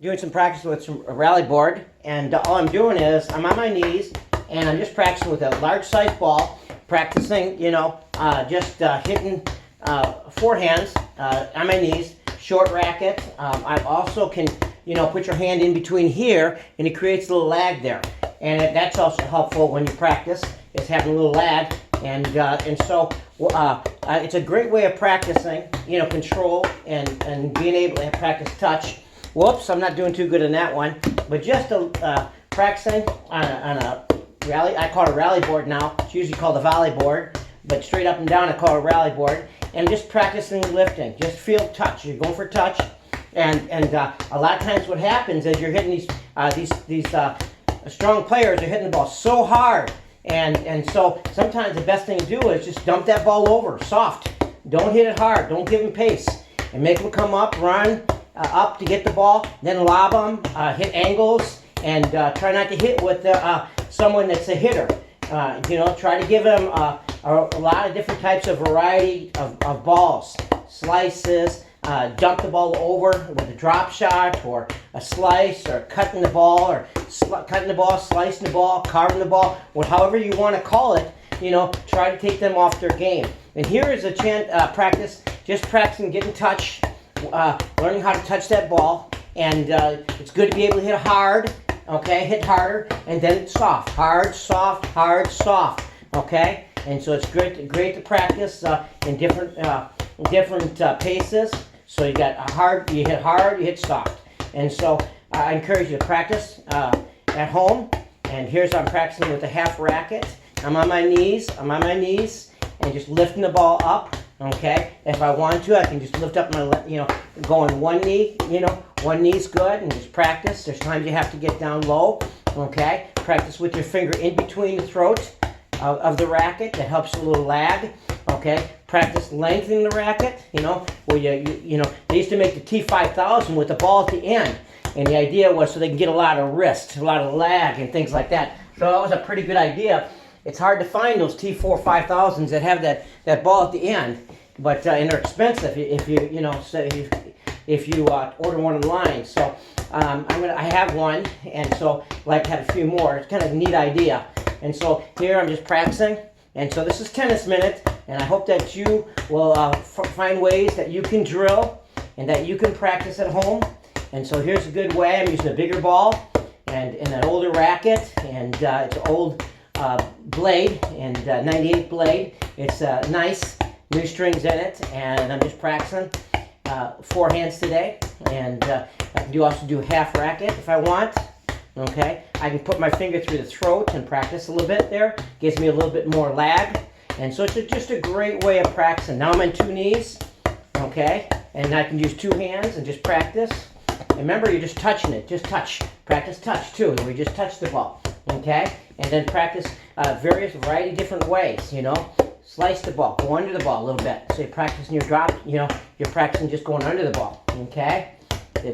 doing some practice with a rally board, and all I'm doing is I'm on my knees and I'm just practicing with a large size ball, practicing, just hitting forehands on my knees, short racket. I also can, put your hand in between here, and it creates a little lag there, and that's also helpful when you practice, is having a little lag, and so it's a great way of practicing, control and being able to practice touch. Whoops, I'm not doing too good in that one, but just practicing on a rally. I call it a rally board now. It's usually called a volley board, but straight up and down I call it a rally board. And just practicing lifting. Just feel touch. You're going for touch, and a lot of times what happens is you're hitting these strong players are hitting the ball so hard, and so sometimes the best thing to do is just dump that ball over, soft. Don't hit it hard. Don't give them pace, and make them come up, run up to get the ball, then lob them, hit angles, and try not to hit with someone that's a hitter. Try to give them a lot of different types of variety of balls, slices, dump the ball over with a drop shot, or a slice, or cutting the ball, or cutting the ball, slicing the ball, carving the ball, or however you want to call it. Try to take them off their game. And here is a practice, just practicing getting touch, learning how to touch that ball, and it's good to be able to hit hard. Okay, hit harder, and then soft, hard, soft. Okay, and so it's great to practice in different paces. So you got you hit hard, you hit soft, and so I encourage you to practice at home. And here's I'm practicing with a half racket. I'm on my knees, and just lifting the ball up. Okay, if I want to, I can just lift up my, going one knee, one knee's good, and just practice. There's times you have to get down low, okay? Practice with your finger in between the throat of the racket. That helps a little lag, okay? Practice lengthening the racket, where they used to make the T5000 with the ball at the end, and the idea was so they can get a lot of wrist, a lot of lag, and things like that. So that was a pretty good idea. It's hard to find those T4 5000s that have that ball at the end, but and they're expensive if you order one online. So I have one, and so I'd like to have a few more. It's kind of a neat idea. And so here I'm just practicing, and so this is Tennis Minute, and I hope that you will find ways that you can drill and that you can practice at home. And so here's a good way. I'm using a bigger ball and an older racket, and it's an old blade, and 98 blade. It's nice, new strings in it, and I'm just practicing forehands today, and I can also do half racket if I want. Okay, I can put my finger through the throat and practice a little bit there. Gives me a little bit more lag, and so it's just a great way of practicing. Now I'm on two knees, okay, and I can use two hands and just practice. And remember, you're just touching it. Just touch. Practice touch too. We just touch the ball, okay, and then practice variety different ways. Slice the ball, go under the ball a little bit. So you're practicing your drop, you're practicing just going under the ball, okay?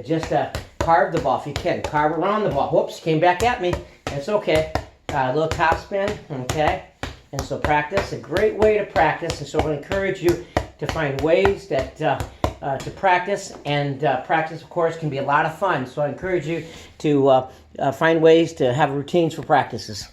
Just carve the ball if you can. Carve around the ball. Whoops, came back at me. That's okay. A little top spin, okay? And so practice, a great way to practice. And so I encourage you to find ways that to practice. And practice, of course, can be a lot of fun. So I encourage you to find ways to have routines for practices.